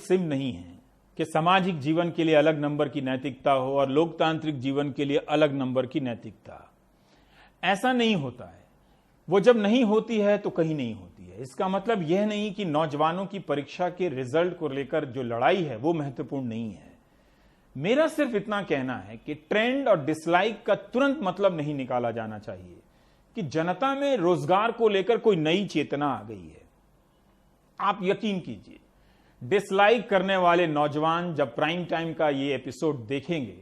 SIM नहीं है कि सामाजिक जीवन के लिए अलग नंबर की नैतिकता हो और लोकतांत्रिक जीवन के लिए अलग नंबर की नैतिकता। ऐसा नहीं होता है। वो जब नहीं होती है तो कहीं नहीं होती है। इसका मतलब यह नहीं कि नौजवानों की परीक्षा के रिजल्ट को लेकर जो लड़ाई है वो महत्वपूर्ण नहीं है। मेरा सिर्फ इतना कहना है कि ट्रेंड और डिसलाइक का तुरंत मतलब नहीं निकाला जाना चाहिए कि जनता में रोजगार को लेकर कोई नई चेतना आ गई है। आप यकीन कीजिए, डिसलाइक करने वाले नौजवान जब प्राइम टाइम का ये एपिसोड देखेंगे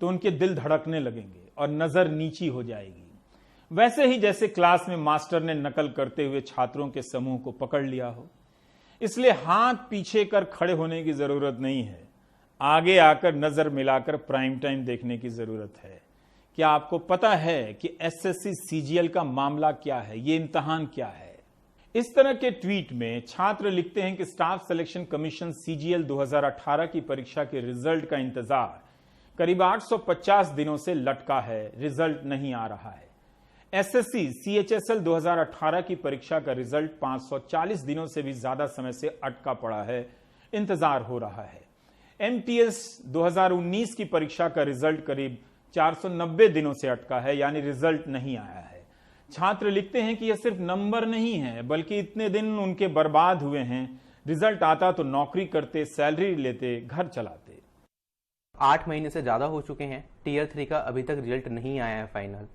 तो उनके दिल धड़कने लगेंगे और नजर नीची हो जाएगी। वैसे ही जैसे क्लास में मास्टर ने नकल करते हुए छात्रों के समूह को पकड़ लिया हो। इसलिए हाथ पीछे कर खड़े होने की जरूरत नहीं है, आगे आकर नजर मिलाकर प्राइम टाइम देखने की जरूरत है। क्या आपको पता है कि एसएससी सीजीएल का मामला क्या है, ये इम्तिहान क्या है? इस तरह के ट्वीट में छात्र लिखते हैं कि स्टाफ सिलेक्शन कमीशन सीजीएल 2018 की परीक्षा के रिजल्ट का इंतजार करीब 850 दिनों से लटका है, रिजल्ट नहीं आ रहा है। एसएससी सीएचएसएल 2018 की परीक्षा का रिजल्ट 540 दिनों से भी ज्यादा समय से अटका पड़ा है, इंतजार हो रहा है। एमटीएस 2019 की परीक्षा का रिजल्ट करीब 490 दिनों से अटका है, यानी रिजल्ट नहीं आया है। छात्र लिखते हैं कि यह सिर्फ नंबर नहीं है, बल्कि इतने दिन उनके बर्बाद हुए हैं। रिजल्ट आता तो नौकरी करते, सैलरी लेते, घर चलाते। 8 महीने से ज्यादा हो चुके हैं, टीयर 3 का अभी तक रिजल्ट नहीं आया है फाइनल।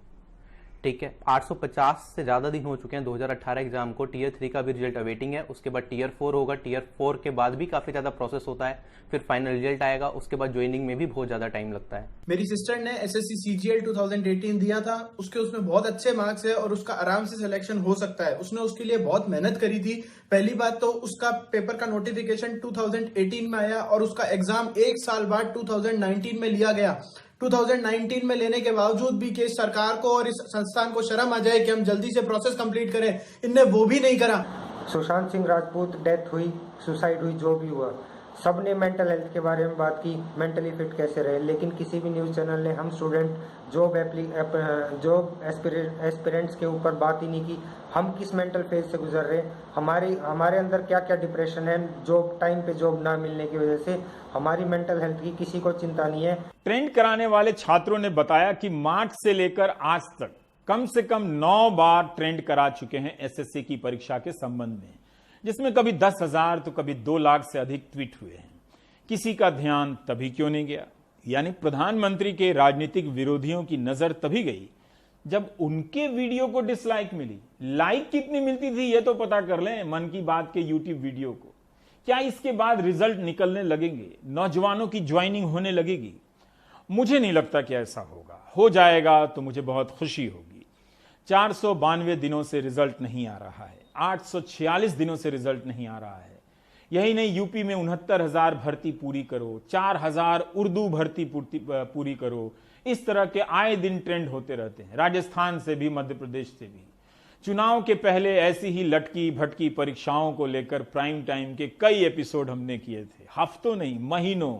ठीक है, 850 से ज्यादा दिन हो चुके हैं 2018 एग्जाम को। टीयर 3 का भी रिजल्ट अवेटिंग है, उसके बाद टीयर 4 होगा। टीयर 4 के बाद भी काफी ज्यादा प्रोसेस होता है, फिर फाइनल रिजल्ट आएगा, उसके बाद ज्वाइनिंग में भी बहुत ज्यादा टाइम लगता है। मेरी सिस्टर ने एसएससी सीजीएल 2018 दिया था, उसमें बहुत अच्छे मार्क्स है और उसका आराम से सिलेक्शन हो सकता है। उसने उसके लिए बहुत मेहनत करी थी। पहली बात तो उसका पेपर का नोटिफिकेशन 2018 में आया और उसका एग्जाम 1 साल बाद 2019 में लिया गया। 2019 में लेने के बावजूद भी कि सरकार को और इस संस्थान को शर्म आ जाए कि हम जल्दी से प्रोसेस कंप्लीट करें, इनने वो भी नहीं करा। सुशांत सिंह राजपूत डेथ हुई, सुसाइड हुई, जो भी हुआ, सबने मेंटल हेल्थ के बारे में बात की, मेंटली फिट कैसे रहे, लेकिन किसी भी न्यूज़ चैनल ने हम स्टूडेंट जॉब एस्पिरेंट्स के ऊपर बात ही नहीं की। हम किस मेंटल फेज से गुजर रहे, हमारे अंदर क्या क्या डिप्रेशन है, जॉब टाइम पे जॉब ना मिलने की वजह से, हमारी मेंटल हेल्थ की किसी को चिंता नहीं है। ट्रेंड कराने वाले छात्रों ने बताया कि मार्च से लेकर आज तक कम से कम 9 बार ट्रेंड करा चुके हैं एसएससी की परीक्षा के संबंध में, जिसमें कभी 10,000 तो कभी 2 लाख से अधिक ट्वीट हुए हैं। किसी का ध्यान तभी क्यों नहीं गया? यानी प्रधानमंत्री के राजनीतिक विरोधियों की नजर तभी गई जब उनके वीडियो को डिसलाइक मिली। लाइक कितनी मिलती थी ये तो पता कर लें मन की बात के यूट्यूब वीडियो को। क्या इसके बाद रिजल्ट निकलने लगेंगे, नौजवानों की ज्वाइनिंग होने लगेगी? मुझे नहीं लगता कि ऐसा होगा। हो जाएगा तो मुझे बहुत खुशी होगी। 492 दिनों से रिजल्ट नहीं आ रहा है, 846 दिनों से रिजल्ट नहीं आ रहा है। यही नहीं, यूपी में 69,000 भर्ती पूरी करो, 4,000 उर्दू भर्ती पूरी करो। इस तरह के आए दिन ट्रेंड होते रहते हैं, राजस्थान से भी, मध्य प्रदेश से भी। चुनाव के पहले ऐसी ही लटकी भटकी परीक्षाओं को लेकर प्राइम टाइम के कई एपिसोड हमने किए थे, हफ्तों नहीं महीनों।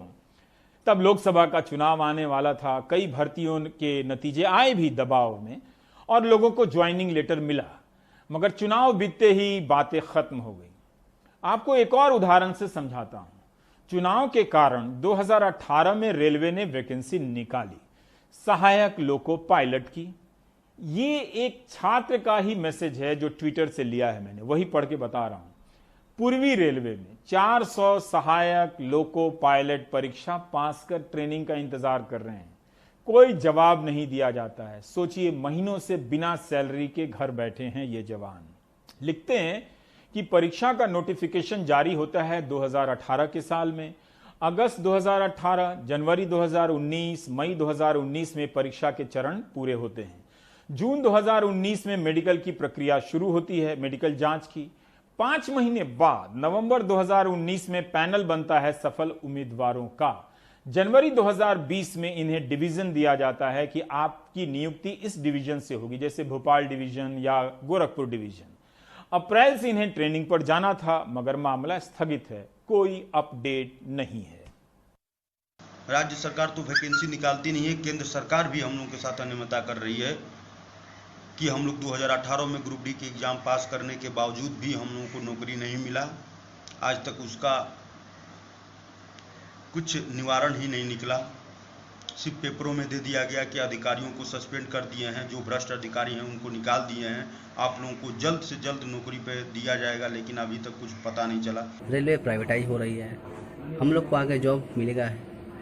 तब लोकसभा का चुनाव आने वाला था, कई भर्तियों के नतीजे आए भी दबाव में और लोगों को ज्वाइनिंग लेटर मिला, मगर चुनाव बीतते ही बातें खत्म हो गई। आपको एक और उदाहरण से समझाता हूं। चुनाव के कारण 2018 में रेलवे ने वैकेंसी निकाली, सहायक लोको पायलट की। ये एक छात्र का ही मैसेज है जो ट्विटर से लिया है मैंने, वही पढ़ के बता रहा हूं। पूर्वी रेलवे में 400 सहायक लोको पायलट परीक्षा पास कर ट्रेनिंग का इंतजार कर रहे हैं, कोई जवाब नहीं दिया जाता है। सोचिए, महीनों से बिना सैलरी के घर बैठे हैं ये जवान। लिखते हैं कि परीक्षा का नोटिफिकेशन जारी होता है 2018 के साल में, अगस्त 2018, जनवरी 2019, मई 2019 में परीक्षा के चरण पूरे होते हैं। जून 2019 में मेडिकल की प्रक्रिया शुरू होती है, मेडिकल जांच की। 5 महीने बाद नवंबर 2019 में पैनल बनता है सफल उम्मीदवारों का। जनवरी 2020 में इन्हें डिवीजन दिया जाता है कि आपकी नियुक्ति इस डिवीजन से होगी, जैसे भोपाल डिवीजन या गोरखपुर डिवीजन। अप्रैल से इन्हें ट्रेनिंग पर जाना था, मगर मामला स्थगित है, कोई अपडेट नहीं है। राज्य सरकार तो वैकेंसी निकालती नहीं है, केंद्र सरकार भी हम लोगों के साथ अनियमितता कर रही है कि हम लोग 2018 में ग्रुप डी की एग्जाम पास करने के बावजूद भी हम लोगों को नौकरी नहीं मिला। आज तक उसका कुछ निवारण ही नहीं निकला। सिर्फ पेपरों में दे दिया गया कि अधिकारियों को सस्पेंड कर दिए हैं, जो भ्रष्ट अधिकारी हैं उनको निकाल दिए हैं, आप लोगों को जल्द से जल्द नौकरी पे दिया जाएगा, लेकिन अभी तक कुछ पता नहीं चला। रेलवे प्राइवेटाइज हो रही है, हम लोग को आगे जॉब मिलेगा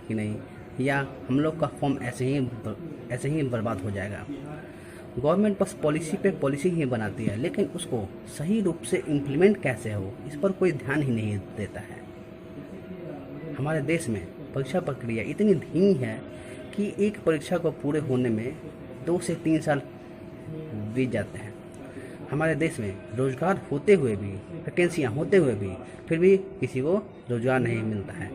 कि नहीं, या हम लोग का फॉर्म ऐसे ही बर्बाद हो जाएगा। गवर्नमेंट बस पॉलिसी पे पॉलिसी ही बनाती है, लेकिन उसको सही रूप से इम्प्लीमेंट कैसे हो इस पर कोई ध्यान ही नहीं देता है। हमारे देश में परीक्षा प्रक्रिया इतनी धीमी है कि एक परीक्षा को पूरे होने में 2 से 3 साल बीत जाते हैं। हमारे देश में रोजगार होते हुए भी, वैकेंसियाँ होते हुए भी, फिर भी किसी को रोजगार नहीं मिलता है।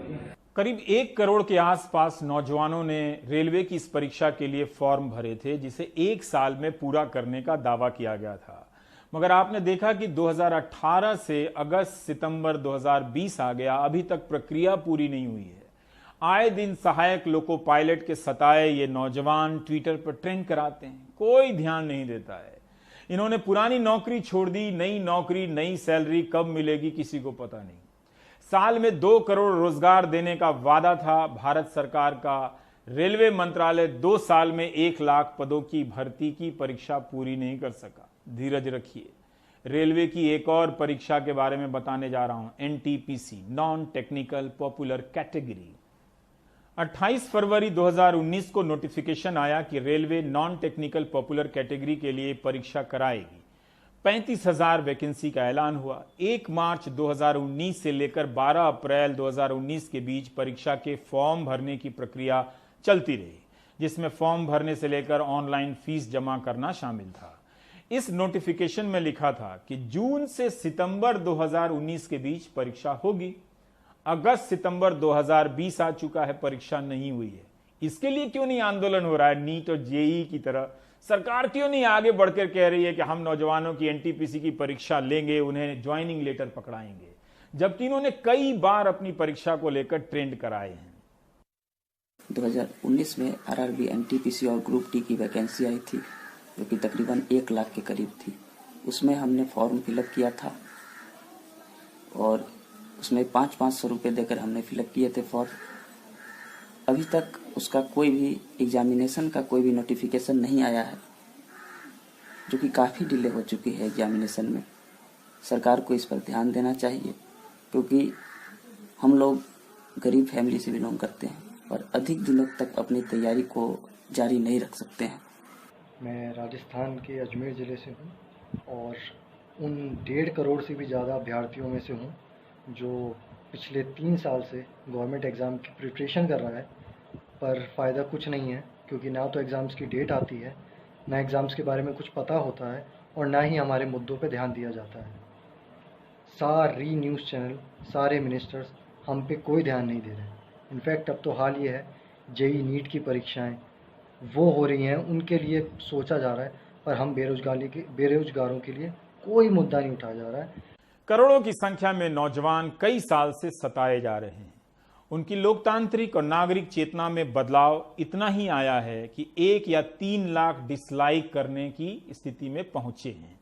करीब 1 करोड़ के आसपास नौजवानों ने रेलवे की इस परीक्षा के लिए फॉर्म भरे थे, जिसे 1 साल में पूरा करने का दावा किया गया था। मगर आपने देखा कि 2018 से अगस्त सितंबर 2020 आ गया, अभी तक प्रक्रिया पूरी नहीं हुई है। आए दिन सहायक लोको पायलट के सताए ये नौजवान ट्विटर पर ट्रेंड कराते हैं, कोई ध्यान नहीं देता है। इन्होंने पुरानी नौकरी छोड़ दी, नई नौकरी, नई सैलरी कब मिलेगी किसी को पता नहीं। साल में 2 करोड़ रोजगार देने का वादा था भारत सरकार का। रेलवे मंत्रालय 2 साल में 1 लाख पदों की भर्ती की परीक्षा पूरी नहीं कर सका। धीरज रखिए, रेलवे की एक और परीक्षा के बारे में बताने जा रहा हूं, NTPC, non technical popular category. 28 फरवरी 2019 को नोटिफिकेशन आया कि railway non technical popular category के लिए परीक्षा कराएगी। 35,000 वैकेंसी का ऐलान हुआ। 1 मार्च 2019 से लेकर 12 अप्रैल 2019 के बीच परीक्षा के फॉर्म भरने की प्रक्रिया चलती रही, जिसमें फॉर्म भरने से लेकर ऑनलाइन फीस जमा करना शामिल था। इस नोटिफिकेशन में लिखा था कि जून से सितंबर 2019 के बीच परीक्षा होगी। अगस्त सितंबर 2020 आ चुका है, परीक्षा नहीं हुई है। इसके लिए क्यों नहीं आंदोलन हो रहा है? नीट और जेईई की तरह सरकार क्यों नहीं आगे बढ़कर कह रही है कि हम नौजवानों की NTPC की परीक्षा लेंगे, उन्हें ज्वाइनिंग लेटर पकड़ाएंगे, जबकि इन्होंने कई बार अपनी परीक्षा को लेकर ट्रेंड कराए हैं। 2019 में RRB, NTPC और ग्रुप डी की वैकेंसी आई थी, जो कि तकरीबन 1 लाख के करीब थी। उसमें हमने फॉर्म फिलअप किया था और उसमें 500-500 रुपये देकर हमने फिलअप किए थे फॉर्म। अभी तक उसका कोई भी एग्जामिनेशन का कोई भी नोटिफिकेशन नहीं आया है, जो कि काफ़ी डिले हो चुकी है एग्जामिनेशन में। सरकार को इस पर ध्यान देना चाहिए, क्योंकि हम लोग गरीब फैमिली से बिलोंग करते हैं और अधिक दिनों तक अपनी तैयारी को जारी नहीं रख सकते हैं। मैं राजस्थान के अजमेर ज़िले से हूँ और उन 1.5 करोड़ से भी ज़्यादा अभ्यर्थियों में से हूँ जो पिछले 3 साल से गवर्नमेंट एग्ज़ाम की प्रिपरेशन कर रहा है, पर फ़ायदा कुछ नहीं है, क्योंकि ना तो एग्ज़ाम्स की डेट आती है, ना एग्ज़ाम्स के बारे में कुछ पता होता है और ना ही हमारे मुद्दों पे ध्यान दिया जाता है। सारी न्यूज़ चैनल, सारे मिनिस्टर्स हम पे कोई ध्यान नहीं दे रहे हैं। इनफैक्ट अब तो हाल ये है, जेईई नीट की परीक्षाएं वो हो रही हैं, उनके लिए सोचा जा रहा है, पर हम बेरोजगारों के लिए कोई मुद्दा नहीं उठाया जा रहा है। करोड़ों की संख्या में नौजवान कई साल से सताए जा रहे हैं। उनकी लोकतांत्रिक और नागरिक चेतना में बदलाव इतना ही आया है कि 1 या 3 लाख डिसलाइक करने की स्थिति में पहुंचे हैं।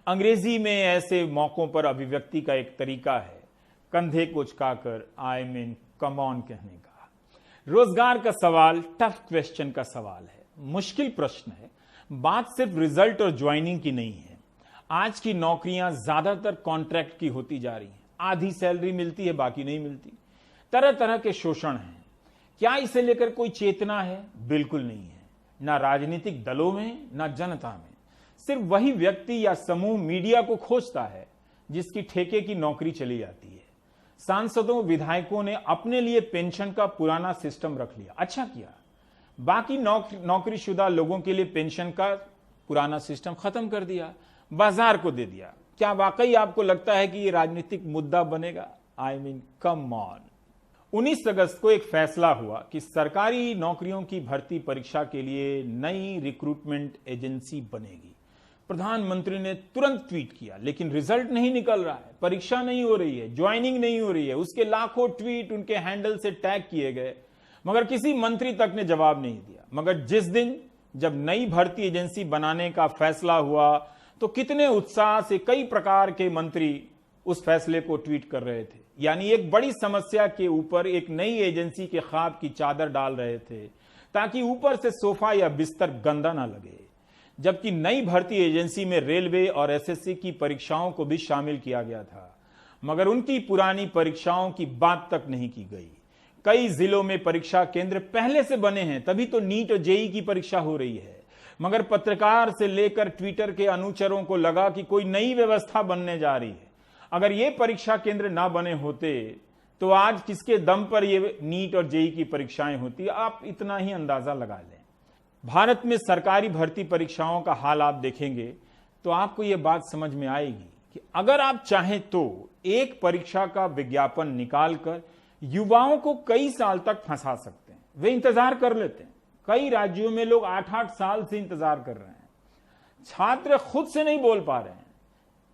अंग्रेजी में ऐसे मौकों पर अभिव्यक्ति का एक तरीका है कंधे को झुकाकर आई मीन कम ऑन कहने का। रोजगार का सवाल टफ क्वेश्चन का सवाल है, मुश्किल प्रश्न है। बात सिर्फ रिजल्ट और ज्वाइनिंग की नहीं है। आज की नौकरियां ज्यादातर कॉन्ट्रैक्ट की होती जा रही हैं। आधी सैलरी मिलती है, बाकी नहीं मिलती। तरह तरह के शोषण हैं। क्या इसे लेकर कोई चेतना है? बिल्कुल नहीं है, ना राजनीतिक दलों में, ना जनता में। सिर्फ वही व्यक्ति या समूह मीडिया को खोजता है जिसकी ठेके की नौकरी चली जाती है। सांसदों, विधायकों ने अपने लिए पेंशन का पुराना सिस्टम रख लिया, अच्छा किया। बाकी नौकरीशुदा लोगों के लिए पेंशन का पुराना सिस्टम खत्म कर दिया, बाजार को दे दिया। क्या वाकई आपको लगता है कि ये राजनीतिक मुद्दा बनेगा? I mean come on. 19 अगस्त को एक फैसला हुआ कि सरकारी नौकरियों की भर्ती परीक्षा के लिए नई रिक्रूटमेंट एजेंसी बनेगी। प्रधानमंत्री ने तुरंत ट्वीट किया, लेकिन रिजल्ट नहीं निकल रहा है, परीक्षा नहीं हो रही है, ज्वाइनिंग नहीं हो रही है। उसके लाखों ट्वीट उनके हैंडल से टैग किए गए, मगर किसी मंत्री तक ने जवाब नहीं दिया। मगर जिस दिन जब नई भर्ती एजेंसी बनाने का फैसला हुआ तो कितने उत्साह से कई प्रकार के मंत्री उस फैसले को ट्वीट कर रहे थे। यानी एक बड़ी समस्या के ऊपर एक नई एजेंसी के ख्वाब की चादर डाल रहे थे ताकि ऊपर से सोफा या बिस्तर गंदा ना लगे। जबकि नई भर्ती एजेंसी में रेलवे और एसएससी की परीक्षाओं को भी शामिल किया गया था, मगर उनकी पुरानी परीक्षाओं की बात तक नहीं की गई। कई जिलों में परीक्षा केंद्र पहले से बने हैं, तभी तो नीट और जेई की परीक्षा हो रही है। मगर पत्रकार से लेकर ट्विटर के अनुचरों को लगा कि कोई नई व्यवस्था बनने जा रही है। अगर ये परीक्षा केंद्र ना बने होते तो आज किसके दम पर ये नीट और जेई की परीक्षाएं होती, आप इतना ही अंदाजा लगा लें। भारत में सरकारी भर्ती परीक्षाओं का हाल आप देखेंगे तो आपको यह बात समझ में आएगी कि अगर आप चाहें तो एक परीक्षा का विज्ञापन निकालकर युवाओं को कई साल तक फंसा सकते हैं। वे इंतजार कर लेते हैं। कई राज्यों में लोग 8-8 साल से इंतजार कर रहे हैं। छात्र खुद से नहीं बोल पा रहे हैं।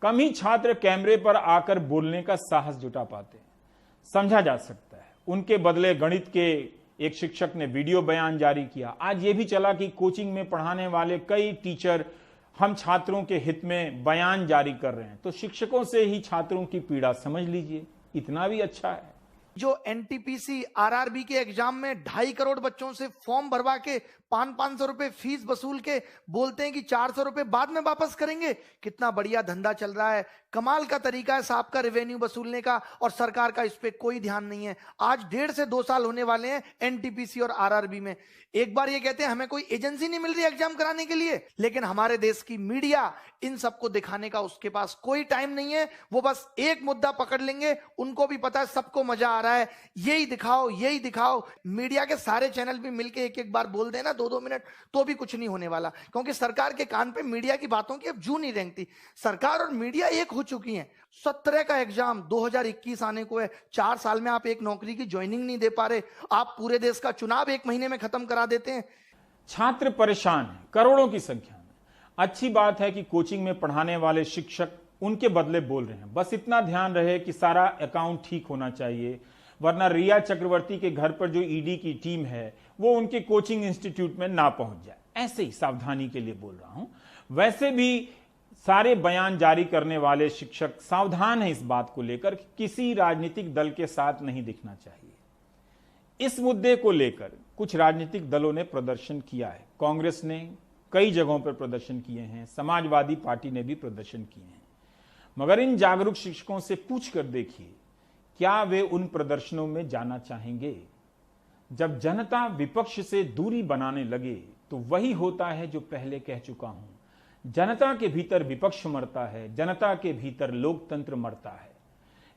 कम ही छात्र कैमरे पर आकर बोलने का साहस जुटा पाते हैं। समझा जा सकता है उनके बदले गणित के एक शिक्षक ने वीडियो बयान जारी किया। आज ये भी चला कि कोचिंग में पढ़ाने वाले कई टीचर हम छात्रों के हित में बयान जारी कर रहे हैं। तो शिक्षकों से ही छात्रों की पीड़ा समझ लीजिए, इतना भी अच्छा है। जो एनटीपीसी आरआरबी के एग्जाम में 2.5 करोड़ बच्चों से फॉर्म भरवा के 500 रुपए फीस वसूल के बोलते हैं कि 400 रुपए बाद में वापस करेंगे। कितना बढ़िया धंधा चल रहा है। कमाल का तरीका है साहब का रेवेन्यू वसूलने का, और सरकार का इस पे कोई ध्यान नहीं है। आज 1.5 से 2 साल होने वाले हैं एनटीपीसी और आरआरबी में। एक बार ये कहते हैं हमें कोई एजेंसी नहीं मिल रही एग्जाम कराने के लिए, लेकिन हमारे देश की मीडिया इन सबको दिखाने का उसके पास कोई टाइम नहीं है। वो बस एक मुद्दा पकड़ लेंगे, उनको भी पता है सबको मजा आ रहा है, यही दिखाओ यही दिखाओ। मीडिया के सारे चैनल भी मिलकर एक बार बोल देना 2-2 मिनट, तो भी कुछ नहीं होने वाला, क्योंकि सरकार के कान पे मीडिया की बातों की अब जू नहीं रेंगती। सरकार और मीडिया एक हो चुकी हैं। 17 का एग्जाम 2021 आने को है। 4 साल में आप एक नौकरी की ज्वाइनिंग नहीं दे पा रहे। आप पूरे देश का चुनाव 1 महीने में खत्म करा देते हैं। छात्र परेशान हैं, करोड़ों की संख्या में। अच्छी बात है कि कोचिंग में पढ़ाने वाले शिक्षक उनके बदले बोल रहे हैं। बस इतना ध्यान रहे कि सारा अकाउंट ठीक होना चाहिए, वरना रिया चक्रवर्ती के घर पर जो ईडी की टीम है वो उनके कोचिंग इंस्टीट्यूट में ना पहुंच जाए। ऐसे ही सावधानी के लिए बोल रहा हूं। वैसे भी सारे बयान जारी करने वाले शिक्षक सावधान हैं इस बात को लेकर कि किसी राजनीतिक दल के साथ नहीं दिखना चाहिए। इस मुद्दे को लेकर कुछ राजनीतिक दलों ने प्रदर्शन किया है। कांग्रेस ने कई जगहों पर प्रदर्शन किए हैं, समाजवादी पार्टी ने भी प्रदर्शन किए हैं। मगर इन जागरूक शिक्षकों से पूछ कर देखिए, क्या वे उन प्रदर्शनों में जाना चाहेंगे? जब जनता विपक्ष से दूरी बनाने लगे तो वही होता है जो पहले कह चुका हूं। जनता के भीतर विपक्ष मरता है, जनता के भीतर लोकतंत्र मरता है।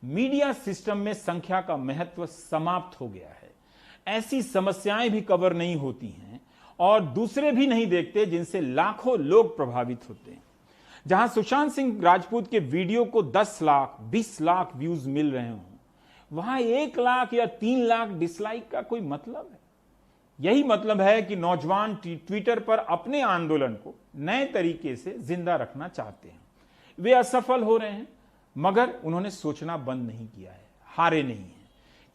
मीडिया सिस्टम में संख्या का महत्व समाप्त हो गया है। ऐसी समस्याएं भी कवर नहीं होती हैं और दूसरे भी नहीं देखते जिनसे लाखों लोग प्रभावित होते हैं। जहां सुशांत सिंह राजपूत के वीडियो को 10 लाख 20 लाख व्यूज मिल रहे हों, वहां 1 लाख या 3 लाख डिसलाइक का कोई मतलब है? यही मतलब है कि नौजवान ट्विटर पर अपने आंदोलन को नए तरीके से जिंदा रखना चाहते हैं। वे असफल हो रहे हैं, मगर उन्होंने सोचना बंद नहीं किया है, हारे नहीं हैं।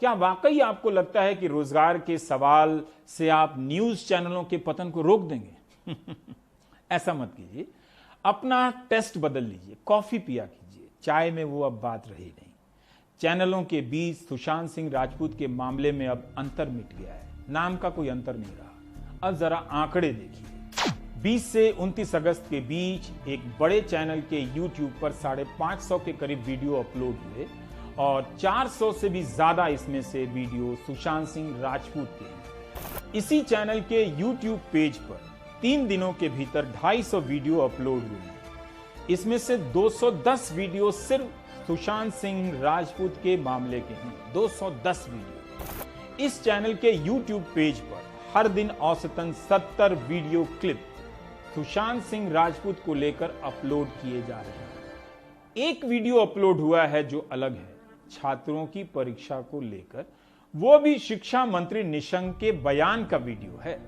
क्या वाकई आपको लगता है कि रोजगार के सवाल से आप न्यूज चैनलों के पतन को रोक देंगे? ऐसा मत कीजिए। अपना टेस्ट बदल लीजिए, कॉफी पिया कीजिए, चाय में वो अब बात रही नहीं। चैनलों के बीच सुशांत सिंह राजपूत के मामले में अब अंतर मिट गया है, नाम का कोई अंतर नहीं रहा। अब जरा आंकड़े देखिए। 20 से 29 अगस्त के बीच एक बड़े चैनल के YouTube पर 550 के करीब वीडियो अपलोड हुए और 400 से भी ज्यादा इसमें से वीडियो सुशांत सिंह राजपूत के हैं। इसी चैनल के YouTube पेज पर 3 दिनों के भीतर 250 वीडियो अपलोड हुए हैं। इसमें से 210 वीडियो सिर्फ सुशांत सिंह राजपूत के मामले के हैं। 210 वीडियो। इस चैनल के YouTube पेज पर हर दिन औसतन 70 वीडियो क्लिप सुशांत सिंह राजपूत को लेकर अपलोड किए जा रहे हैं। एक वीडियो अपलोड हुआ है जो अलग है, छात्रों की परीक्षा को लेकर, वो भी शिक्षा मंत्री निशंक के बयान का वीडियो है।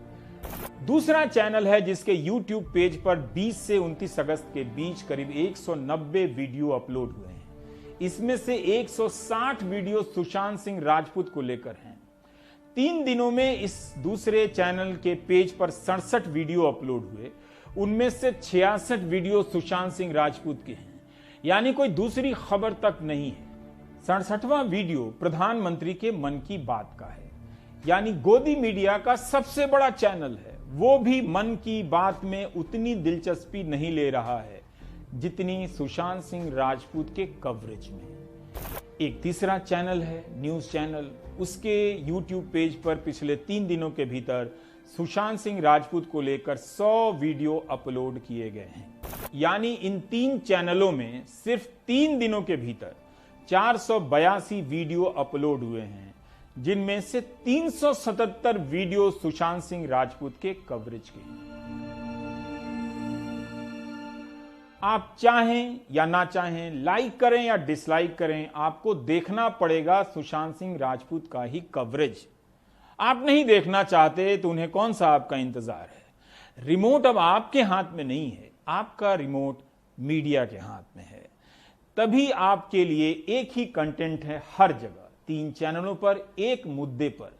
दूसरा चैनल है जिसके YouTube पेज पर 20 से 29 अगस्त के बीच करीब 190 वीडियो अपलोड हुए हैं। इसमें से 160 वीडियो सुशांत सिंह राजपूत को लेकर हैं। 3 दिनों में इस दूसरे चैनल के पेज पर 67 वीडियो अपलोड हुए, उनमें से 66 वीडियो सुशांत सिंह राजपूत के हैं। यानी कोई दूसरी खबर तक नहीं है। 67वां वीडियो प्रधानमंत्री के मन की बात का है, यानी गोदी मीडिया का सबसे बड़ा चैनल है, वो भी मन की बात में उतनी दिलचस्पी नहीं ले रहा है जितनी सुशांत सिंह राजपूत के कवरेज में। एक तीसरा चैनल है न्यूज चैनल, उसके YouTube पेज पर पिछले 3 दिनों के भीतर सुशांत सिंह राजपूत को लेकर 100 वीडियो अपलोड किए गए हैं। यानी इन 3 चैनलों में सिर्फ 3 दिनों के भीतर 482 वीडियो अपलोड हुए हैं, जिनमें से 377 वीडियो सुशांत सिंह राजपूत के कवरेज के हैं। आप चाहें या ना चाहें, लाइक करें या डिसलाइक करें, आपको देखना पड़ेगा सुशांत सिंह राजपूत का ही कवरेज। आप नहीं देखना चाहते तो उन्हें कौन सा आपका इंतजार है। रिमोट अब आपके हाथ में नहीं है, आपका रिमोट मीडिया के हाथ में है। तभी आपके लिए एक ही कंटेंट है हर जगह, 3 चैनलों पर, एक मुद्दे पर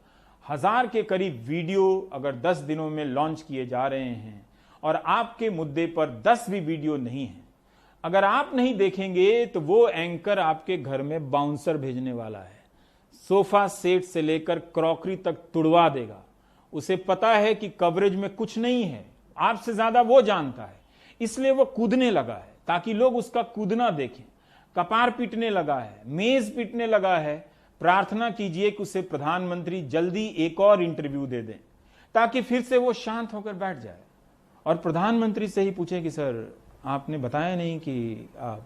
1000 के करीब वीडियो अगर 10 दिनों में लॉन्च किए जा रहे हैं और आपके मुद्दे पर 10 भी वीडियो नहीं है, अगर आप नहीं देखेंगे तो वो एंकर आपके घर में बाउंसर भेजने वाला है, सोफा सेट से लेकर क्रॉकरी तक तुड़वा देगा। उसे पता है कि कवरेज में कुछ नहीं है, आपसे ज्यादा वो जानता है, इसलिए वो कूदने लगा है ताकि लोग उसका कूदना देखें। कपार पीटने लगा है, मेज पीटने लगा है। प्रार्थना कीजिए कि उसे प्रधानमंत्री जल्दी एक और इंटरव्यू दे दें ताकि फिर से वो शांत होकर बैठ जाए और प्रधानमंत्री से ही पूछे कि सर आपने बताया नहीं कि आप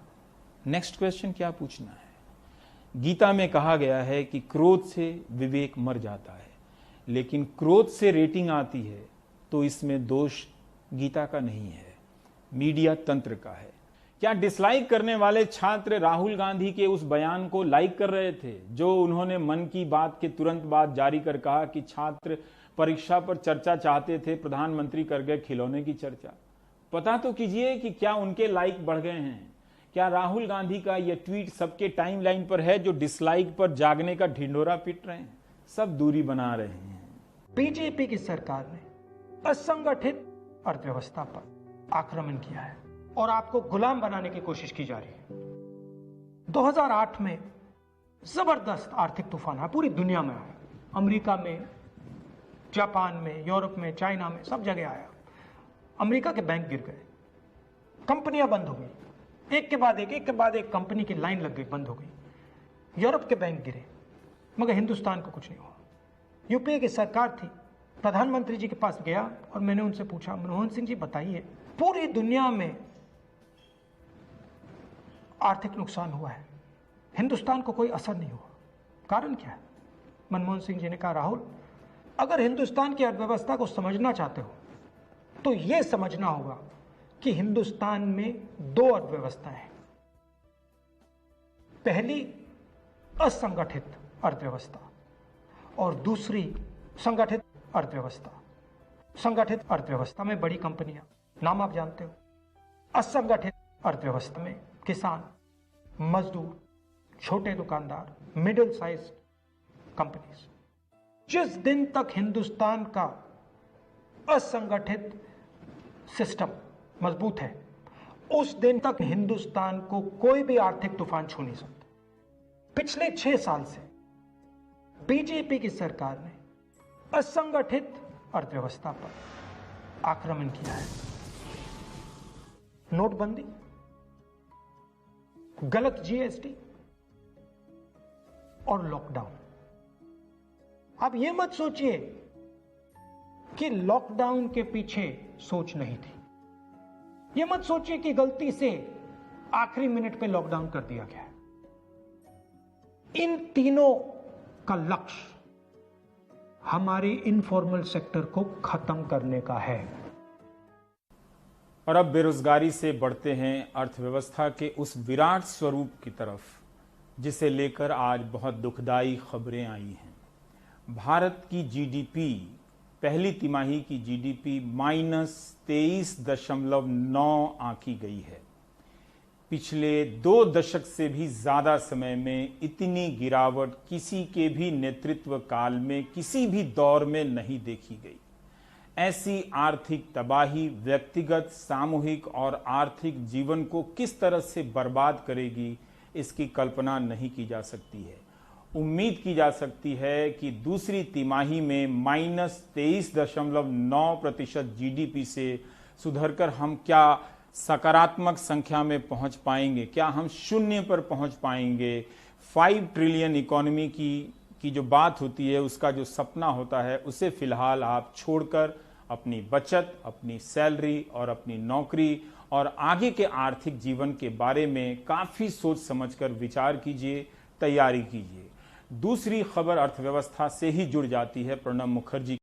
नेक्स्ट क्वेश्चन क्या पूछना है। गीता में कहा गया है कि क्रोध से विवेक मर जाता है, लेकिन क्रोध से रेटिंग आती है तो इसमें दोष गीता का नहीं है, मीडिया तंत्र का है। क्या डिसलाइक करने वाले छात्र राहुल गांधी के उस बयान को लाइक कर रहे थे जो उन्होंने मन की बात के तुरंत बाद जारी कर कहा कि छात्र परीक्षा पर चर्चा चाहते थे, प्रधानमंत्री कर गए खिलौने की चर्चा? पता तो कीजिए कि क्या उनके लाइक बढ़ गए हैं। क्या राहुल गांधी का यह ट्वीट सबके टाइमलाइन पर है जो डिसलाइक पर जागने का ढिंढोरा पीट रहे हैं? सब दूरी बना रहे हैं। बीजेपी की सरकार ने असंगठित अर्थव्यवस्था पर आक्रमण किया है और आपको गुलाम बनाने की कोशिश की जा रही है। 2008 में जबरदस्त आर्थिक तूफान है, पूरी दुनिया में आया, अमेरिका में, जापान में, यूरोप में, चाइना में, सब जगह आया। अमेरिका के बैंक गिर गए, कंपनियां बंद हो गई, एक के बाद एक कंपनी की लाइन लग गई, बंद हो गई। यूरोप के बैंक गिरे, मगर हिंदुस्तान को कुछ नहीं हुआ। यूपीए की सरकार थी, प्रधानमंत्री जी के पास गया और मैंने उनसे पूछा, मनमोहन सिंह जी बताइए, पूरी दुनिया में आर्थिक नुकसान हुआ है, हिंदुस्तान को कोई असर नहीं हुआ, कारण क्या है? मनमोहन सिंह जी ने कहा, राहुल, अगर हिंदुस्तान की अर्थव्यवस्था को समझना चाहते हो तो यह समझना होगा कि हिंदुस्तान में 2 अर्थव्यवस्थाएं हैं। पहली असंगठित अर्थव्यवस्था और दूसरी संगठित अर्थव्यवस्था। संगठित अर्थव्यवस्था में बड़ी कंपनियां, नाम आप जानते हो। असंगठित अर्थव्यवस्था में किसान, मजदूर, छोटे दुकानदार, मिडिल साइज कंपनीज। जिस दिन तक हिंदुस्तान का असंगठित सिस्टम मजबूत है, उस दिन तक हिंदुस्तान को कोई भी आर्थिक तूफान छू नहीं सकता। पिछले 6 साल से बीजेपी की सरकार ने असंगठित अर्थव्यवस्था पर आक्रमण किया है। नोटबंदी, गलत जीएसटी और लॉकडाउन। आप यह मत सोचिए कि लॉकडाउन के पीछे सोच नहीं थी। यह मत सोचिए कि गलती से आखिरी मिनट पे लॉकडाउन कर दिया गया है। इन तीनों का लक्ष्य हमारे इनफॉर्मल सेक्टर को खत्म करने का है। और अब बेरोजगारी से बढ़ते हैं अर्थव्यवस्था के उस विराट स्वरूप की तरफ, जिसे लेकर आज बहुत दुखदाई खबरें आई हैं। भारत की जीडीपी, पहली तिमाही की जीडीपी -23.9 आंकी गई है। पिछले 2 दशक से भी ज्यादा समय में इतनी गिरावट किसी के भी नेतृत्व काल में किसी भी दौर में नहीं देखी गई। ऐसी आर्थिक तबाही व्यक्तिगत, सामूहिक और आर्थिक जीवन को किस तरह से बर्बाद करेगी, इसकी कल्पना नहीं की जा सकती है। उम्मीद की जा सकती है कि दूसरी तिमाही में -23.9% जीडीपी से सुधरकर हम क्या सकारात्मक संख्या में पहुंच पाएंगे, क्या हम शून्य पर पहुंच पाएंगे। 5 ट्रिलियन इकोनॉमी की जो बात होती है, उसका जो सपना होता है, उसे फिलहाल आप छोड़कर अपनी बचत, अपनी सैलरी और अपनी नौकरी और आगे के आर्थिक जीवन के बारे में काफी सोच समझकर विचार कीजिए, तैयारी कीजिए। दूसरी खबर अर्थव्यवस्था से ही जुड़ जाती है। प्रणब मुखर्जी